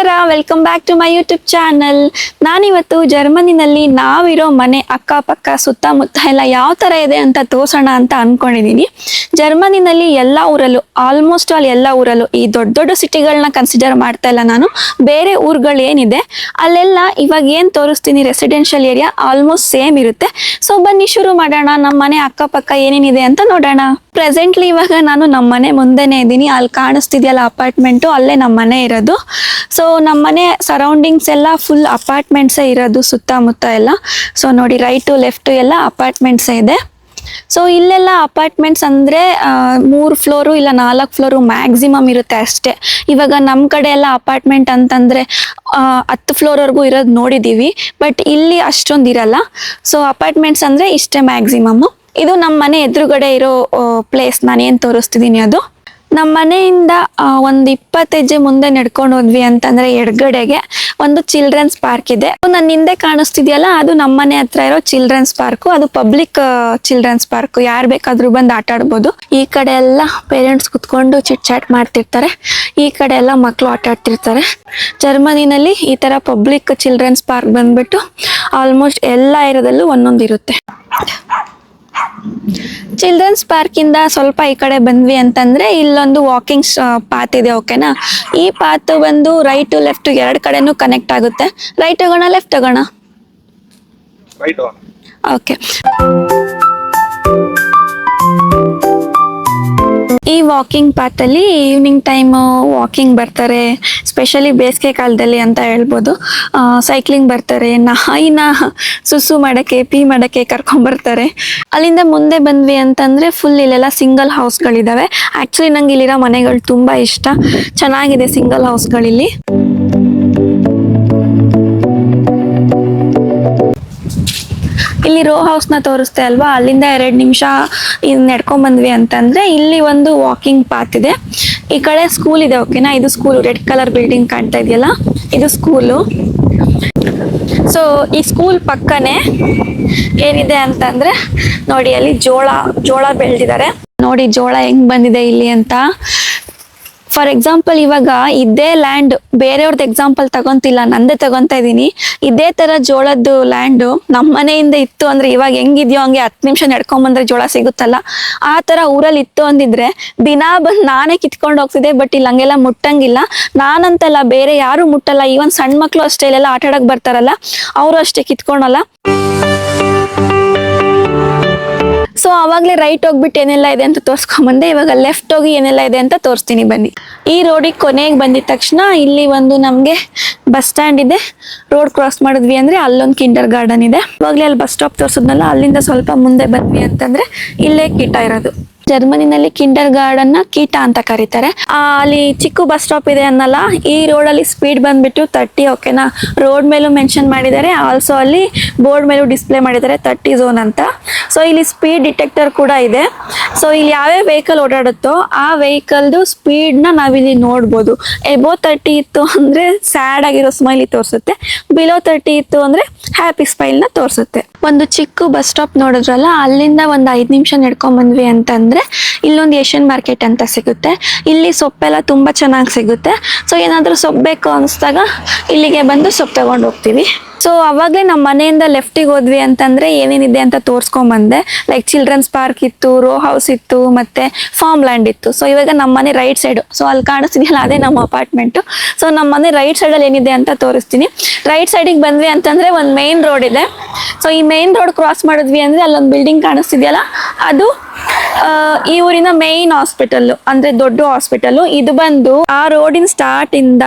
ನಮಸ್ಕಾರ, welcome back to my YouTube channel. ನಾನಿವತ್ತು ಜರ್ಮನಿನಲ್ಲಿ ನಾವಿರೋ ಮನೆ ಅಕ್ಕಪಕ್ಕ ಸುತ್ತಮುತ್ತ ಎಲ್ಲ ಯಾವ ಥರ ಇದೆ ಅಂತ ತೋರ್ಸೋಣ ಅಂತ ಅನ್ಕೊಂಡಿದ್ದೀನಿ. ಜರ್ಮನಿನಲ್ಲಿ ಎಲ್ಲ ಊರಲ್ಲೂ ಆಲ್ಮೋಸ್ಟ್ ಆಲ್ ಎಲ್ಲ ಊರಲ್ಲೂ ಈ ದೊಡ್ಡ ದೊಡ್ಡ ಸಿಟಿಗಳನ್ನ ಕನ್ಸಿಡರ್ ಮಾಡ್ತಾ ಇಲ್ಲ ನಾನು. ಬೇರೆ ಊರುಗಳು ಏನಿದೆ ಅಲ್ಲೆಲ್ಲ ಇವಾಗ ಏನು ತೋರಿಸ್ತೀನಿ ರೆಸಿಡೆನ್ಷಿಯಲ್ ಏರಿಯಾ ಆಲ್ಮೋಸ್ಟ್ ಸೇಮ್ ಇರುತ್ತೆ. ಸೊ ಬನ್ನಿ ಶುರು ಮಾಡೋಣ, ನಮ್ಮ ಮನೆ ಅಕ್ಕಪಕ್ಕ ಏನೇನಿದೆ ಅಂತ ನೋಡೋಣ. ಪ್ರೆಸೆಂಟ್ಲಿ ಇವಾಗ ನಾನು ನಮ್ಮ ಮನೆ ಮುಂದೆನೇ ಇದ್ದೀನಿ. ಅಲ್ಲಿ ಕಾಣಿಸ್ತಿದೆಯಲ್ಲ ಅಪಾರ್ಟ್ಮೆಂಟು, ಅಲ್ಲೇ ನಮ್ಮ ಮನೆ ಇರೋದು. ಸೊ ನಮ್ಮ ಮನೆ ಸರೌಂಡಿಂಗ್ಸ್ ಎಲ್ಲ ಫುಲ್ ಅಪಾರ್ಟ್ಮೆಂಟ್ಸೇ ಇರೋದು ಸುತ್ತಮುತ್ತ ಎಲ್ಲ. ಸೊ ನೋಡಿ, ರೈಟು ಲೆಫ್ಟು ಎಲ್ಲ ಅಪಾರ್ಟ್ಮೆಂಟ್ಸೇ ಇದೆ. ಸೊ ಇಲ್ಲೆಲ್ಲ ಅಪಾರ್ಟ್ಮೆಂಟ್ಸ್ ಅಂದರೆ 3 ಫ್ಲೋರು ಇಲ್ಲ 4 ಫ್ಲೋರು ಮ್ಯಾಕ್ಸಿಮಮ್ ಇರುತ್ತೆ ಅಷ್ಟೇ. ಇವಾಗ ನಮ್ಮ ಕಡೆ ಎಲ್ಲ ಅಪಾರ್ಟ್ಮೆಂಟ್ ಅಂತಂದರೆ 10 ಫ್ಲೋರ್ವರೆಗೂ ಇರೋದು ನೋಡಿದ್ದೀವಿ, ಬಟ್ ಇಲ್ಲಿ ಅಷ್ಟೊಂದು ಇರಲ್ಲ. ಸೊ ಅಪಾರ್ಟ್ಮೆಂಟ್ಸ್ ಅಂದರೆ ಇಷ್ಟೇ ಮ್ಯಾಕ್ಸಿಮಮ್ಮು. ಇದು ನಮ್ಮ ಮನೆ ಎದುರುಗಡೆ ಇರೋ ಪ್ಲೇಸ್, ನಾನೇನು ತೋರಿಸ್ತಿದ್ದೀನಿ ಅದು. ನಮ್ಮ ಮನೆಯಿಂದ ಒಂದು 20 ಹೆಜ್ಜೆ ಮುಂದೆ ನಡ್ಕೊಂಡು ಹೋದ್ವಿ ಅಂತಂದರೆ ಎಡಗಡೆಗೆ ಒಂದು ಚಿಲ್ಡ್ರನ್ಸ್ ಪಾರ್ಕ್ ಇದೆ. ನನ್ನ ಹಿಂದೆ ಕಾಣಿಸ್ತಿದೆಯಲ್ಲ, ಅದು ನಮ್ಮ ಮನೆ ಹತ್ರ ಇರೋ ಚಿಲ್ಡ್ರನ್ಸ್ ಪಾರ್ಕು. ಅದು ಪಬ್ಲಿಕ್ ಚಿಲ್ಡ್ರನ್ಸ್ ಪಾರ್ಕು, ಯಾರು ಬೇಕಾದ್ರೂ ಬಂದು ಆಟ ಆಡ್ಬೋದು. ಈ ಕಡೆ ಎಲ್ಲ ಪೇರೆಂಟ್ಸ್ ಕುತ್ಕೊಂಡು ಚಿಟ್ ಚಾಟ್ ಮಾಡ್ತಿರ್ತಾರೆ, ಈ ಕಡೆ ಎಲ್ಲ ಮಕ್ಕಳು ಆಟ ಆಡ್ತಿರ್ತಾರೆ. ಜರ್ಮನಿನಲ್ಲಿ ಈ ಥರ ಪಬ್ಲಿಕ್ ಚಿಲ್ಡ್ರನ್ಸ್ ಪಾರ್ಕ್ ಬಂದ್ಬಿಟ್ಟು ಆಲ್ಮೋಸ್ಟ್ ಎಲ್ಲ ಏರಿಯಾದಲ್ಲೂ ಒಂದೊಂದು ಇರುತ್ತೆ. ಚಿಲ್ಡ್ರನ್ಸ್ ಪಾರ್ಕಿಂದ ಸ್ವಲ್ಪ ಈ ಕಡೆ ಬಂದ್ವಿ ಅಂತಂದ್ರೆ ಇಲ್ಲೊಂದು ವಾಕಿಂಗ್ ಪಾತ್ ಇದೆ, ಓಕೆನಾ. ಈ ಪಾತ್ ಬಂದು ರೈಟು ಲೆಫ್ಟ್ ಎರಡು ಕಡೆನೂ ಕನೆಕ್ಟ್ ಆಗುತ್ತೆ. ರೈಟ್ ಹೋಗೋಣ, ಲೆಫ್ಟ್ ಹೋಗೋಣ? ಓಕೆ. ಈ ವಾಕಿಂಗ್ ಪಾತಲ್ಲಿ ಈವ್ನಿಂಗ್ ಟೈಮು ವಾಕಿಂಗ್ ಬರ್ತಾರೆ, ಸ್ಪೆಷಲಿ ಬೇಸಿಗೆ ಕಾಲದಲ್ಲಿ ಅಂತ ಹೇಳ್ಬೋದು. ಸೈಕ್ಲಿಂಗ್ ಬರ್ತಾರೆ, ನಾಯಿನ ಸುಸು ಮಾಡೋಕ್ಕೆ ಪೀ ಮಾಡೋಕ್ಕೆ ಕರ್ಕೊಂಬರ್ತಾರೆ. ಅಲ್ಲಿಂದ ಮುಂದೆ ಬಂದ್ವಿ ಅಂತಂದರೆ ಫುಲ್ ಇಲ್ಲೆಲ್ಲ ಸಿಂಗಲ್ ಹೌಸ್ಗಳಿದ್ದಾವೆ. ಆ್ಯಕ್ಚುಲಿ ನಂಗೆ ಇಲ್ಲಿರೋ ಮನೆಗಳು ತುಂಬ ಇಷ್ಟ, ಚೆನ್ನಾಗಿದೆ ಸಿಂಗಲ್ ಹೌಸ್ಗಳಿಲ್ಲಿ. ಇಲ್ಲಿ ರೋ ಹೌಸ್ನ ತೋರಿಸ್ತೆ ಅಲ್ವಾ, ಅಲ್ಲಿಂದ 2 ನಿಮಿಷ ನಡ್ಕೊಂಬಂದ್ವಿ ಅಂತಂದರೆ ಇಲ್ಲಿ ಒಂದು ವಾಕಿಂಗ್ ಪಾತ್ ಇದೆ. ಈ ಕಡೆ ಸ್ಕೂಲ್ ಇದೆ, ಓಕೆನಾ. ಇದು ಸ್ಕೂಲು, ರೆಡ್ ಕಲರ್ ಬಿಲ್ಡಿಂಗ್ ಕಾಣ್ತಾ ಇದೆಯಲ್ಲ, ಇದು ಸ್ಕೂಲು. ಸೊ ಈ ಸ್ಕೂಲ್ ಪಕ್ಕನೇ ಏನಿದೆ ಅಂತಂದರೆ ನೋಡಿ, ಅಲ್ಲಿ ಜೋಳ ಬೆಳೆದಿದ್ದಾರೆ. ನೋಡಿ ಜೋಳ ಹೆಂಗ್ ಬಂದಿದೆ ಇಲ್ಲಿ ಅಂತ. ಫಾರ್ ಎಕ್ಸಾಂಪಲ್ ಇವಾಗ ಇದೇ ಲ್ಯಾಂಡ್, ಬೇರೆಯವ್ರದ್ದು ಎಕ್ಸಾಂಪಲ್ ತಗೊಂತಿಲ್ಲ, ನಂದೇ ತಗೊತಾ ಇದ್ದೀನಿ. ಇದೇ ಥರ ಜೋಳದ್ದು ಲ್ಯಾಂಡು ನಮ್ಮ ಮನೆಯಿಂದ ಇತ್ತು ಅಂದರೆ ಇವಾಗ ಹೆಂಗಿದೆಯೋ ಹಂಗೆ 10 ನಿಮಿಷ ನಡ್ಕೊಂಬಂದ್ರೆ ಜೋಳ ಸಿಗುತ್ತಲ್ಲ, ಆ ಥರ ಊರಲ್ಲಿ ಇತ್ತು ಅಂದಿದ್ರೆ ದಿನಾ ಬಂದು ನಾನೇ ಕಿತ್ಕೊಂಡು ಹೋಗ್ತಿದ್ದೆ. ಬಟ್ ಇಲ್ಲಿ ಹಂಗೆಲ್ಲ ಮುಟ್ಟಂಗಿಲ್ಲ. ನಾನಂತಲ್ಲ, ಬೇರೆ ಯಾರು ಮುಟ್ಟಲ್ಲ. ಈವನ್ ಸಣ್ಣ ಮಕ್ಕಳು ಅಷ್ಟೇ, ಇಲ್ಲೆಲ್ಲ ಆಟ ಆಡೋಕೆ ಬರ್ತಾರಲ್ಲ, ಅವರು ಅಷ್ಟೇ ಕಿತ್ಕೊಳಲ್ಲ. ಸೊ ಅವಾಗಲೇ ರೈಟ್ ಹೋಗ್ಬಿಟ್ಟು ಏನೆಲ್ಲ ಇದೆ ಅಂತ ತೋರಿಸ್ಕೊಂಬಂದೆ. ಇವಾಗ ಲೆಫ್ಟ್ ಹೋಗಿ ಏನೆಲ್ಲ ಇದೆ ಅಂತ ತೋರಿಸ್ತೀನಿ ಬನ್ನಿ. ಈ ರೋಡಿಗೆ ಕೊನೆಗೆ ಬಂದಿದ ತಕ್ಷಣ ಇಲ್ಲಿ ಒಂದು ನಮಗೆ ಬಸ್ ಸ್ಟ್ಯಾಂಡ್ ಇದೆ. ರೋಡ್ ಕ್ರಾಸ್ ಮಾಡಿದ್ವಿ ಅಂದರೆ ಅಲ್ಲೊಂದು ಕಿಂಡರ್ ಗಾರ್ಡನ್ ಇದೆ. ಇವಾಗಲೇ ಅಲ್ಲಿ ಬಸ್ ಸ್ಟಾಪ್ ತೋರಿಸಿದ್ನಲ್ಲ, ಅಲ್ಲಿಂದ ಸ್ವಲ್ಪ ಮುಂದೆ ಬಂದ್ವಿ ಅಂತಂದರೆ ಇಲ್ಲೇ ಕೀಟ ಇರೋದು. ಜರ್ಮನಿನಲ್ಲಿ ಕಿಂಡರ್ ಗಾರ್ಡನ್ನ ಕೀಟ ಅಂತ ಕರೀತಾರೆ. ಅಲ್ಲಿ ಚಿಕ್ಕ ಬಸ್ ಸ್ಟಾಪ್ ಇದೆ ಅನ್ನಲ್ಲ, ಈ ರೋಡಲ್ಲಿ ಸ್ಪೀಡ್ ಬಂದ್ಬಿಟ್ಟು 30, ಓಕೆನಾ. ರೋಡ್ ಮೇಲೂ ಮೆನ್ಷನ್ ಮಾಡಿದ್ದಾರೆ, ಆಲ್ಸೋ ಅಲ್ಲಿ ಬೋರ್ಡ್ ಮೇಲೂ ಡಿಸ್ಪ್ಲೇ ಮಾಡಿದ್ದಾರೆ 30 ಝೋನ್ ಅಂತ. ಸೊ ಇಲ್ಲಿ ಸ್ಪೀಡ್ ಡಿಟೆಕ್ಟರ್ ಕೂಡ ಇದೆ. ಸೊ ಇಲ್ಲಿ ಯಾವ್ಯಾವ ವೆಹಿಕಲ್ ಓಡಾಡುತ್ತೋ ಆ ವೆಹಿಕಲ್ದು ಸ್ಪೀಡ್ನ ನಾವಿಲ್ಲಿ ನೋಡ್ಬೋದು. ಎಬೋ 30 ಇತ್ತು ಅಂದರೆ ಸ್ಯಾಡ್ ಆಗಿರೋ ಸ್ಮೈಲಿ ತೋರಿಸುತ್ತೆ, ಬಿಲೋ 30 ಇತ್ತು ಅಂದರೆ ಹ್ಯಾಪಿ ಸ್ಮೈಲ್ನ ತೋರಿಸುತ್ತೆ. ಒಂದು ಚಿಕ್ಕ ಬಸ್ ಸ್ಟಾಪ್ ನೋಡಿದ್ರಲ್ಲ, ಅಲ್ಲಿಂದ ಒಂದು 5 ನಿಮಿಷ ನಡ್ಕೊಂಬಂದ್ವಿ ಅಂತಂದರೆ ಇಲ್ಲೊಂದು ಏಷ್ಯನ್ ಮಾರ್ಕೆಟ್ ಅಂತ ಸಿಗುತ್ತೆ. ಇಲ್ಲಿ ಸೊಪ್ಪೆಲ್ಲ ತುಂಬ ಚೆನ್ನಾಗಿ ಸಿಗುತ್ತೆ. ಸೊ ಏನಾದರೂ ಸೊಪ್ಪು ಬೇಕು ಅನಿಸ್ದಾಗ ಇಲ್ಲಿಗೆ ಬಂದು ಸೊಪ್ಪು ತಗೊಂಡು ಹೋಗ್ತೀವಿ. ಸೊ ಅವಾಗಲೇ ನಮ್ಮ ಮನೆಯಿಂದ ಲೆಫ್ಟಿಗೆ ಹೋದ್ವಿ ಅಂತಂದರೆ ಏನೇನಿದೆ ಅಂತ ತೋರಿಸ್ಕೊಂಬಂದೆ. ಲೈಕ್ ಚಿಲ್ಡ್ರನ್ಸ್ ಪಾರ್ಕ್ ಇತ್ತು, ರೋ ಹೌಸ್ ಇತ್ತು, ಮತ್ತು ಫಾರ್ಮ್ ಲ್ಯಾಂಡ್ ಇತ್ತು. ಸೊ ಇವಾಗ ನಮ್ಮ ಮನೆ ರೈಟ್ ಸೈಡು, ಸೊ ಅಲ್ಲಿ ಕಾಣಿಸ್ತಿದೆಯಲ್ಲ ಅದೇ ನಮ್ಮ ಅಪಾರ್ಟ್ಮೆಂಟು. ಸೊ ನಮ್ಮ ಮನೆ ರೈಟ್ ಸೈಡಲ್ಲಿ ಏನಿದೆ ಅಂತ ತೋರಿಸ್ತೀನಿ. ರೈಟ್ ಸೈಡಿಗೆ ಬಂದ್ವಿ ಅಂತಂದರೆ ಒಂದು ಮೇನ್ ರೋಡ್ ಇದೆ. ಸೊ ಈ ಮೇನ್ ರೋಡ್ ಕ್ರಾಸ್ ಮಾಡಿದ್ವಿ ಅಂದರೆ ಅಲ್ಲೊಂದು ಬಿಲ್ಡಿಂಗ್ ಕಾಣಿಸ್ತಿದೆಯಲ್ಲ, ಅದು ಈ ಊರಿನ ಮೇನ್ ಹಾಸ್ಪಿಟಲ್ಲು, ಅಂದರೆ ದೊಡ್ಡ ಹಾಸ್ಪಿಟಲ್ಲು. ಇದು ಬಂದು ಆ ರೋಡಿನ ಸ್ಟಾರ್ಟಿಂದ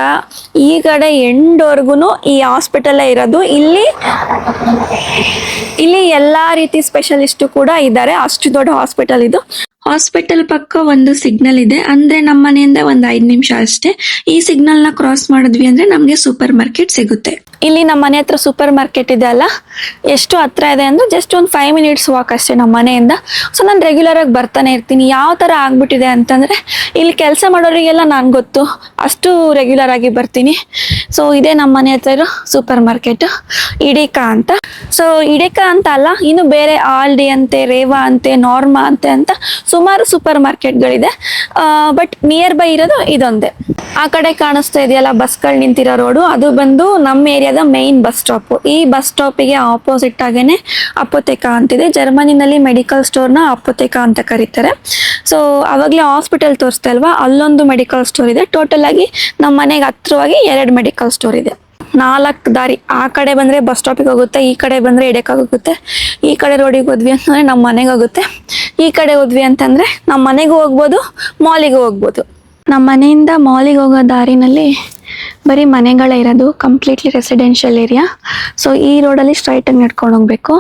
ಈ ಕಡೆ ಎಂಡ್ವರೆಗೂ ಈ ಹಾಸ್ಪಿಟಲ್ಲೇ ಇರೋದು. ಇಲ್ಲಿ ಎಲ್ಲ ರೀತಿ ಸ್ಪೆಷಲಿಸ್ಟು ಕೂಡ ಇದ್ದಾರೆ, ಅಷ್ಟು ದೊಡ್ಡ ಹಾಸ್ಪಿಟಲ್ ಇದು. ಹಾಸ್ಪಿಟಲ್ ಪಕ್ಕ ಒಂದು ಸಿಗ್ನಲ್ ಇದೆ, ಅಂದರೆ ನಮ್ಮ ಮನೆಯಿಂದ ಒಂದು 5 ನಿಮಿಷ ಅಷ್ಟೇ. ಈ ಸಿಗ್ನಲ್ನ ಕ್ರಾಸ್ ಮಾಡಿದ್ವಿ ಅಂದರೆ ನಮಗೆ ಸೂಪರ್ ಮಾರ್ಕೆಟ್ ಸಿಗುತ್ತೆ. ಇಲ್ಲಿ ನಮ್ಮ ಮನೆ ಹತ್ರ ಸೂಪರ್ ಮಾರ್ಕೆಟ್ ಇದೆ ಅಲ್ಲ, ಎಷ್ಟು ಹತ್ರ ಇದೆ ಅಂದರೆ ಜಸ್ಟ್ ಒಂದು 5 ಮಿನಿಟ್ಸ್ ವಾಕ್ ಅಷ್ಟೇ ನಮ್ಮ ಮನೆಯಿಂದ. ಸೊ ನಾನು ರೆಗ್ಯುಲರಾಗಿ ಬರ್ತಾನೆ ಇರ್ತೀನಿ. ಯಾವ ಥರ ಆಗ್ಬಿಟ್ಟಿದೆ ಅಂತಂದರೆ ಇಲ್ಲಿ ಕೆಲಸ ಮಾಡೋರಿಗೆಲ್ಲ ನಾನು ಗೊತ್ತು, ಅಷ್ಟು ರೆಗ್ಯುಲರ್ ಆಗಿ ಬರ್ತೀನಿ. ಸೊ ಇದೇ ನಮ್ಮ ಮನೆ ಹತ್ರ ಇರೋ ಸೂಪರ್ ಮಾರ್ಕೆಟ್, ಇಡೀಕಾ ಅಂತ. ಸೊ ಇಡೀಕಾ ಅಂತ ಅಲ್ಲ, ಇನ್ನು ಬೇರೆ ಆಲ್ಡಿ ಅಂತೆ, ರೇವಾ ಅಂತೆ, ನಾರ್ಮಾ ಅಂತೆ ಅಂತ ಸುಮಾರು ಸೂಪರ್ ಮಾರ್ಕೆಟ್ಗಳಿದೆ, ಬಟ್ ನಿಯರ್ ಬೈ ಇರೋದು ಇದೊಂದೇ. ಆ ಕಡೆ ಕಾಣಿಸ್ತಾ ಇದೆಯಲ್ಲ ಬಸ್ಗಳು ನಿಂತಿರೋ ರೋಡು, ಅದು ಬಂದು ನಮ್ಮ ಏರಿಯಾದ ಮೇನ್ ಬಸ್ ಸ್ಟಾಪ್. ಈ ಬಸ್ ಸ್ಟಾಪಿಗೆ ಆಪೋಸಿಟ್ ಆಗೇನೆ ಅಪೋತೆಕಾ ಅಂತಿದೆ. ಜರ್ಮನಿನಲ್ಲಿ ಮೆಡಿಕಲ್ ಸ್ಟೋರ್ನ ಅಪೋತೆಕಾ ಅಂತ ಕರೀತಾರೆ. ಸೊ ಅವಾಗಲೇ ಹಾಸ್ಪಿಟಲ್ ತೋರಿಸ್ತಾ ಅಲ್ವಾ, ಅಲ್ಲೊಂದು ಮೆಡಿಕಲ್ ಸ್ಟೋರ್ ಇದೆ. ಟೋಟಲ್ ಆಗಿ ನಮ್ಮ ಮನೆಗೆ ಹತ್ರವಾಗಿ 2 ಮೆಡಿಕಲ್ ಸ್ಟೋರ್ ಇದೆ. 4 ದಾರಿ. ಆ ಕಡೆ ಬಂದರೆ ಬಸ್ ಸ್ಟಾಪಿಗೆ ಹೋಗುತ್ತೆ, ಈ ಕಡೆ ಬಂದರೆ ಎಡೆಕಾಗುತ್ತೆ, ಈ ಕಡೆ ರೋಡಿಗೆ ಹೋದ್ವಿ ಅಂತಂದರೆ ನಮ್ಮ ಮನೆಗೆ ಹೋಗುತ್ತೆ, ಈ ಕಡೆ ಹೋದ್ವಿ ಅಂತಂದರೆ ನಮ್ಮ ಮನೆಗೂ ಹೋಗ್ಬೋದು, ಮಾಲಿಗೂ ಹೋಗ್ಬೋದು. ನಮ್ಮ ಮನೆಯಿಂದ ಮಾಲಿಗೆ ಹೋಗೋ ದಾರಿನಲ್ಲಿ ಬರೀ ಮನೆಗಳೇ ಇರೋದು, ಕಂಪ್ಲೀಟ್ಲಿ ರೆಸಿಡೆನ್ಷಿಯಲ್ ಏರಿಯಾ. ಸೊ ಈ ರೋಡಲ್ಲಿ ಸ್ಟ್ರೈಟಾಗಿ ನಡ್ಕೊಂಡು ಹೋಗ್ಬೇಕು.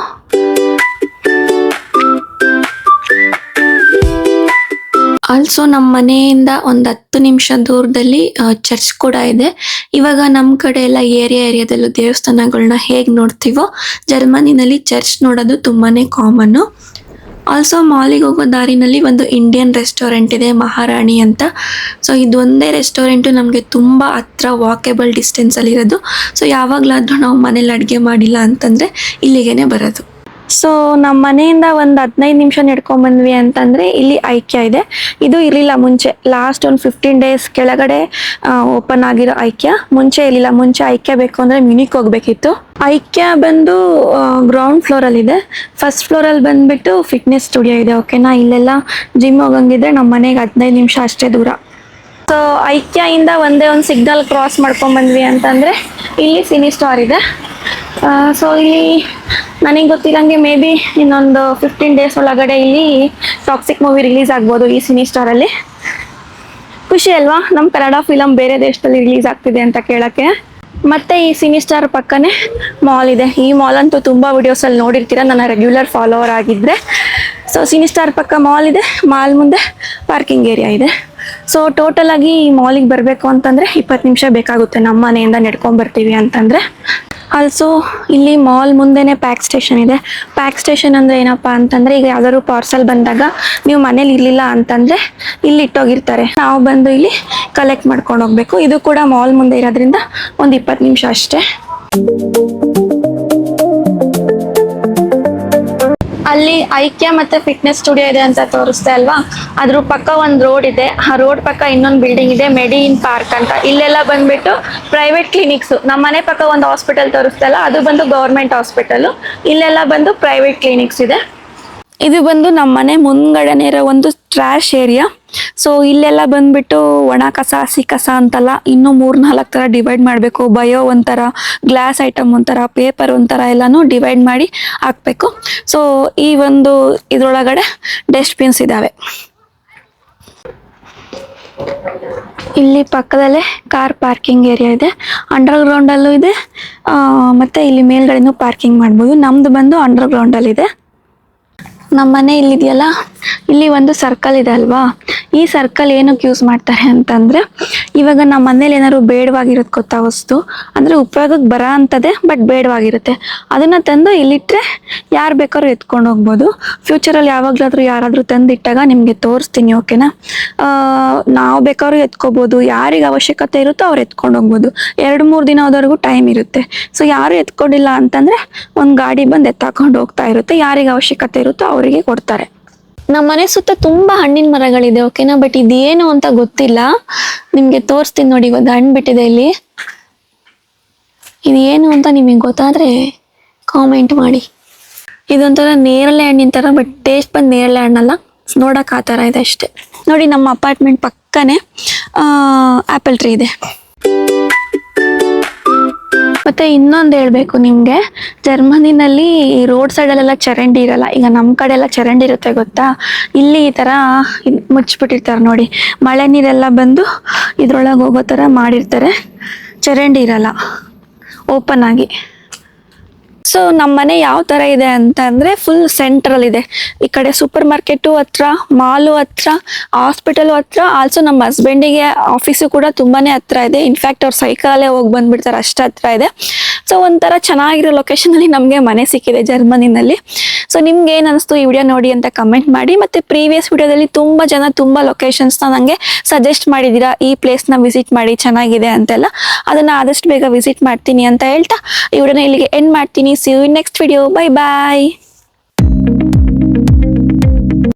ಆಲ್ಸೋ ನಮ್ಮ ಮನೆಯಿಂದ ಒಂದು 10 ನಿಮಿಷ ದೂರದಲ್ಲಿ ಚರ್ಚ್ ಕೂಡ ಇದೆ. ಇವಾಗ ನಮ್ಮ ಕಡೆ ಎಲ್ಲ ಏರಿಯಾದಲ್ಲೂ ದೇವಸ್ಥಾನಗಳನ್ನ ಹೇಗೆ ನೋಡ್ತೀವೋ ಜರ್ಮನಿನಲ್ಲಿ ಚರ್ಚ್ ನೋಡೋದು ತುಂಬಾನೇ ಕಾಮನ್ನು. ಆಲ್ಸೋ ಮಾಲಿಗೆ ಹೋಗೋ ದಾರಿನಲ್ಲಿ ಒಂದು ಇಂಡಿಯನ್ ರೆಸ್ಟೋರೆಂಟ್ ಇದೆ, ಮಹಾರಾಣಿ ಅಂತ. ಸೊ ಇದೊಂದೇ ರೆಸ್ಟೋರೆಂಟು ನಮಗೆ ತುಂಬ ಹತ್ರ, ವಾಕೇಬಲ್ ಡಿಸ್ಟೆನ್ಸಲ್ಲಿರೋದು. ಸೊ ಯಾವಾಗಲಾದರೂ ನಾವು ಮನೇಲಿ ಅಡುಗೆ ಮಾಡಿಲ್ಲ ಅಂತಂದರೆ ಇಲ್ಲಿಗೇ ಬರೋದು. ಸೊ ನಮ್ಮ ಮನೆಯಿಂದ ಒಂದು 15 ನಿಮಿಷ ನಡ್ಕೊಂಬಂದ್ವಿ ಅಂತಂದರೆ ಇಲ್ಲಿ ಐಕ್ಯ ಇದೆ. ಇದು ಇರಲಿಲ್ಲ ಮುಂಚೆ, ಲಾಸ್ಟ್ ಒಂದು 15 ಡೇಸ್ ಕೆಳಗಡೆ ಓಪನ್ ಆಗಿರೋ ಐಕ್ಯ. ಮುಂಚೆ ಇರಲಿಲ್ಲ. ಮುಂಚೆ ಐಕ್ಯ ಬೇಕು ಅಂದರೆ ಮ್ಯೂನಿಕ್ ಹೋಗ್ಬೇಕಿತ್ತು. ಐಕ್ಯ ಬಂದು ಗ್ರೌಂಡ್ ಫ್ಲೋರಲ್ಲಿದೆ. ಫಸ್ಟ್ ಫ್ಲೋರಲ್ಲಿ ಬಂದುಬಿಟ್ಟು ಫಿಟ್ನೆಸ್ ಸ್ಟುಡಿಯೋ ಇದೆ. ಓಕೆನಾ, ಇಲ್ಲೆಲ್ಲ ಜಿಮ್ ಹೋಗಂಗಿದ್ರೆ ನಮ್ಮ ಮನೆಗೆ 15 ನಿಮಿಷ ಅಷ್ಟೇ ದೂರ. ಸೊ ಐಕ್ಯದಿಂದ ಒಂದೇ ಒಂದು ಸಿಗ್ನಲ್ ಕ್ರಾಸ್ ಮಾಡ್ಕೊಂಬಂದ್ವಿ ಅಂತಂದರೆ ಇಲ್ಲಿ ಸಿನಿ ಸ್ಟಾರ್ ಇದೆ. ಸೊ ಇಲ್ಲಿ ನನಗೆ ಗೊತ್ತಿರಂಗೆ ಮೇ ಬಿ ಇನ್ನೊಂದು 15 ಡೇಸ್ ಒಳಗಡೆ ಇಲ್ಲಿ ಟಾಕ್ಸಿಕ್ ಮೂವಿ ರಿಲೀಸ್ ಆಗ್ಬೋದು ಈ ಸಿನಿ ಸ್ಟಾರಲ್ಲಿ. ಖುಷಿ ಅಲ್ವಾ, ನಮ್ಮ ಕನ್ನಡ ಫಿಲಮ್ ಬೇರೆ ದೇಶದಲ್ಲಿ ರಿಲೀಸ್ ಆಗ್ತಿದೆ ಅಂತ ಕೇಳೋಕ್ಕೆ. ಮತ್ತು ಈ ಸಿನಿ ಸ್ಟಾರ್ ಪಕ್ಕನೇ ಮಾಲ್ ಇದೆ. ಈ ಮಾಲ್ ಅಂತೂ ತುಂಬ ವಿಡಿಯೋಸಲ್ಲಿ ನೋಡಿರ್ತೀರ ನನ್ನ ರೆಗ್ಯುಲರ್ ಫಾಲೋವರ್ ಆಗಿದ್ದರೆ. ಸೊ ಸಿನಿ ಸ್ಟಾರ್ ಪಕ್ಕ ಮಾಲ್ ಇದೆ, ಮಾಲ್ ಮುಂದೆ ಪಾರ್ಕಿಂಗ್ ಏರಿಯಾ ಇದೆ. ಸೊ ಟೋಟಲ್ ಆಗಿ ಈ ಮಾಲಿಗೆ ಬರಬೇಕು ಅಂತಂದರೆ 20 ನಿಮಿಷ ಬೇಕಾಗುತ್ತೆ ನಮ್ಮ ಮನೆಯಿಂದ ನಡ್ಕೊಂಬರ್ತೀವಿ ಅಂತಂದರೆ. ಆಲ್ಸೋ ಇಲ್ಲಿ ಮಾಲ್ ಮುಂದೆನೇ ಪ್ಯಾಕ್ ಸ್ಟೇಷನ್ ಇದೆ. ಪ್ಯಾಕ್ ಸ್ಟೇಷನ್ ಅಂದರೆ ಏನಪ್ಪ ಅಂತಂದರೆ, ಈಗ ಯಾವ್ದಾದ್ರು ಪಾರ್ಸಲ್ ಬಂದಾಗ ನೀವು ಮನೇಲಿ ಇರಲಿಲ್ಲ ಅಂತಂದರೆ ಇಲ್ಲಿ ಇಟ್ಟೋಗಿರ್ತಾರೆ, ನಾವು ಬಂದು ಇಲ್ಲಿ ಕಲೆಕ್ಟ್ ಮಾಡ್ಕೊಂಡು ಹೋಗಬೇಕು. ಇದು ಕೂಡ ಮಾಲ್ ಮುಂದೆ ಇರೋದ್ರಿಂದ ಒಂದು 20 ನಿಮಿಷ ಅಷ್ಟೇ. ಅಲ್ಲಿ ಐಕ್ಯ ಮತ್ತೆ ಫಿಟ್ನೆಸ್ ಸ್ಟುಡಿಯೋ ಇದೆ ಅಂತ ತೋರಿಸ್ತೆ ಅಲ್ವಾ, ಅದ್ರ ಪಕ್ಕ ಒಂದು ರೋಡ್ ಇದೆ. ಆ ರೋಡ್ ಪಕ್ಕ ಇನ್ನೊಂದು ಬಿಲ್ಡಿಂಗ್ ಇದೆ, ಮೆಡಿ ಇನ್ ಪಾರ್ಕ್ ಅಂತ. ಇಲ್ಲೆಲ್ಲ ಬಂದ್ಬಿಟ್ಟು ಪ್ರೈವೇಟ್ ಕ್ಲಿನಿಕ್ಸ್. ನಮ್ಮ ಮನೆ ಪಕ್ಕ ಒಂದು ಹಾಸ್ಪಿಟಲ್ ತೋರಿಸ್ತೆ ಅಲ್ಲ, ಅದು ಬಂದು ಗೌರ್ಮೆಂಟ್ ಹಾಸ್ಪಿಟಲ್. ಇಲ್ಲೆಲ್ಲ ಬಂದು ಪ್ರೈವೇಟ್ ಕ್ಲಿನಿಕ್ಸ್ ಇದೆ. ಇದು ಬಂದು ನಮ್ಮ ಮನೆ ಮುಂದ್ಗಡೆನೇ ಇರೋ ಒಂದು ಟ್ರ್ಯಾಶ್ ಏರಿಯಾ. ಸೊ ಇಲ್ಲೆಲ್ಲ ಬಂದ್ಬಿಟ್ಟು ಒಣ ಕಸ, ಹಸಿ ಕಸ ಅಂತಲ್ಲ, ಇನ್ನೂ 3-4 ಥರ ಡಿವೈಡ್ ಮಾಡಬೇಕು. ಬಯೋ ಒಂಥರ, ಗ್ಲಾಸ್ ಐಟಮ್ ಒಂಥರ, ಪೇಪರ್ ಒಂಥರ ಎಲ್ಲನೂ ಡಿವೈಡ್ ಮಾಡಿ ಹಾಕಬೇಕು. ಸೊ ಈ ಒಂದು ಇದರೊಳಗಡೆ ಡಸ್ಟ್ಬಿನ್ಸ್ ಇದ್ದಾವೆ. ಇಲ್ಲಿ ಪಕ್ಕದಲ್ಲೇ ಕಾರ್ ಪಾರ್ಕಿಂಗ್ ಏರಿಯಾ ಇದೆ, ಅಂಡರ್ ಗ್ರೌಂಡಲ್ಲೂ ಇದೆ, ಮತ್ತು ಇಲ್ಲಿ ಮೇಲ್ಗಡೆನೂ ಪಾರ್ಕಿಂಗ್ ಮಾಡ್ಬೋದು. ನಮ್ಮದು ಬಂದು ಅಂಡರ್ ಗ್ರೌಂಡಲ್ಲಿದೆ. ನಮ್ಮ ಮನೆ ಇಲ್ಲಿದೆಯಲ್ಲ, ಇಲ್ಲಿ ಒಂದು ಸರ್ಕಲ್ ಇದೆ ಅಲ್ವಾ, ಈ ಸರ್ಕಲ್ ಏನಕ್ಕೆ ಯೂಸ್ ಮಾಡ್ತಾರೆ ಅಂತಂದರೆ, ಇವಾಗ ನಮ್ಮ ಮನೇಲಿ ಏನಾದ್ರು ಬೇಡವಾಗಿರುತ್ತೆ ಗೊತ್ತಾ ವಸ್ತು, ಅಂದರೆ ಉಪಯೋಗಕ್ಕೆ ಬರೋ ಅಂಥದ್ದೇ ಬಟ್ ಬೇಡವಾಗಿರುತ್ತೆ, ಅದನ್ನು ತಂದು ಇಲ್ಲಿಟ್ಟರೆ ಯಾರು ಬೇಕಾದ್ರೂ ಎತ್ಕೊಂಡು ಹೋಗ್ಬೋದು. ಫ್ಯೂಚರಲ್ಲಿ ಯಾವಾಗಲಾದರೂ ಯಾರಾದರೂ ತಂದಿಟ್ಟಾಗ ನಿಮಗೆ ತೋರಿಸ್ತೀನಿ. ಓಕೆನಾ, ನಾವು ಬೇಕಾದ್ರೂ ಎತ್ಕೋಬೋದು, ಯಾರಿಗೆ ಅವಶ್ಯಕತೆ ಇರುತ್ತೋ ಅವ್ರು ಎತ್ಕೊಂಡು ಹೋಗ್ಬೋದು. 2-3 ದಿನದವರೆಗೂ ಟೈಮ್ ಇರುತ್ತೆ. ಸೊ ಯಾರು ಎತ್ಕೊಂಡಿಲ್ಲ ಅಂತಂದರೆ ಒಂದು ಗಾಡಿ ಬಂದು ಎತ್ತಾಕೊಂಡು ಹೋಗ್ತಾ ಇರುತ್ತೆ, ಯಾರಿಗೆ ಅವಶ್ಯಕತೆ ಇರುತ್ತೋ ಅವರಿಗೆ ಕೊಡ್ತಾರೆ. ನಮ್ಮ ಮನೆ ಸುತ್ತ ತುಂಬ ಹಣ್ಣಿನ ಮರಗಳಿದೆ. ಓಕೆನಾ, ಬಟ್ ಇದೇನು ಅಂತ ಗೊತ್ತಿಲ್ಲ, ನಿಮಗೆ ತೋರಿಸ್ತೀನಿ ನೋಡಿ. ಒಂದು ಹಣ್ಣು ಬಿಟ್ಟಿದೆ ಇಲ್ಲಿ, ಇದು ಏನು ಅಂತ ನಿಮಗೆ ಗೊತ್ತಾದರೆ ಕಾಮೆಂಟ್ ಮಾಡಿ. ಇದೊಂಥರ ನೇರಳೆ ಹಣ್ಣಿನ ಥರ, ಬಟ್ ಟೇಸ್ಟ್ ಬಂದು ನೇರಳೆ ಹಣ್ಣಲ್ಲ, ನೋಡೋಕೆ ಆ ಥರ ಇದೆ ಅಷ್ಟೇ. ನೋಡಿ, ನಮ್ಮ ಅಪಾರ್ಟ್ಮೆಂಟ್ ಪಕ್ಕನೇ ಆ್ಯಪಲ್ ಟ್ರೀ ಇದೆ. ಮತ್ತು ಇನ್ನೊಂದು ಹೇಳಬೇಕು ನಿಮಗೆ, ಜರ್ಮನಿನಲ್ಲಿ ರೋಡ್ ಸೈಡಲ್ಲೆಲ್ಲ ಚರಂಡಿ ಇರಲ್ಲ. ಈಗ ನಮ್ಮ ಕಡೆ ಎಲ್ಲ ಚರಂಡಿ ಇರುತ್ತೆ ಗೊತ್ತಾ, ಇಲ್ಲಿ ಈ ಥರ ಮುಚ್ಚಿಬಿಟ್ಟಿರ್ತಾರೆ ನೋಡಿ, ಮಳೆ ನೀರೆಲ್ಲ ಬಂದು ಇದ್ರೊಳಗೆ ಹೋಗೋ ಥರ ಮಾಡಿರ್ತಾರೆ. ಚರಂಡಿ ಇರಲ್ಲ, ಓಪನ್ ಆಗಿ. ಸೊ ನಮ್ಮ ಮನೆ ಯಾವ ಥರ ಇದೆ ಅಂತ ಅಂದರೆ, ಫುಲ್ ಸೆಂಟ್ರಲ್ ಇದೆ. ಈ ಕಡೆ ಸೂಪರ್ ಮಾರ್ಕೆಟು ಹತ್ರ, ಮಾಲು ಹತ್ರ, ಹಾಸ್ಪಿಟಲು ಹತ್ರ. ಆಲ್ಸೋ ನಮ್ಮ ಹಸ್ಬೆಂಡಿಗೆ ಆಫೀಸು ಕೂಡ ತುಂಬಾ ಹತ್ರ ಇದೆ. ಇನ್ಫ್ಯಾಕ್ಟ್ ಅವ್ರು ಸೈಕಲಲ್ಲೇ ಹೋಗಿ ಬಂದುಬಿಡ್ತಾರೆ, ಅಷ್ಟು ಹತ್ರ ಇದೆ. ಸೊ ಒಂಥರ ಚೆನ್ನಾಗಿರೋ ಲೊಕೇಶನಲ್ಲಿ ನಮಗೆ ಮನೆ ಸಿಕ್ಕಿದೆ ಜರ್ಮನಿನಲ್ಲಿ. ಸೊ ನಿಮ್ಗೆ ಏನು ಅನಿಸ್ತು ಈ ವಿಡಿಯೋ ನೋಡಿ ಅಂತ ಕಮೆಂಟ್ ಮಾಡಿ. ಮತ್ತು ಪ್ರೀವಿಯಸ್ ವಿಡಿಯೋದಲ್ಲಿ ತುಂಬ ಜನ ತುಂಬ ಲೊಕೇಶನ್ಸ್ನ ನನಗೆ ಸಜೆಸ್ಟ್ ಮಾಡಿದ್ದೀರಾ, ಈ ಪ್ಲೇಸ್ನ ವಿಸಿಟ್ ಮಾಡಿ ಚೆನ್ನಾಗಿದೆ ಅಂತೆಲ್ಲ. ಅದನ್ನು ಆದಷ್ಟು ಬೇಗ ವಿಸಿಟ್ ಮಾಡ್ತೀನಿ ಅಂತ ಹೇಳ್ತಾ ಈ ವಿಡಿಯೋನ ಇಲ್ಲಿಗೆ ಎಂಡ್ ಮಾಡ್ತೀನಿ. See you in next video. Bye bye.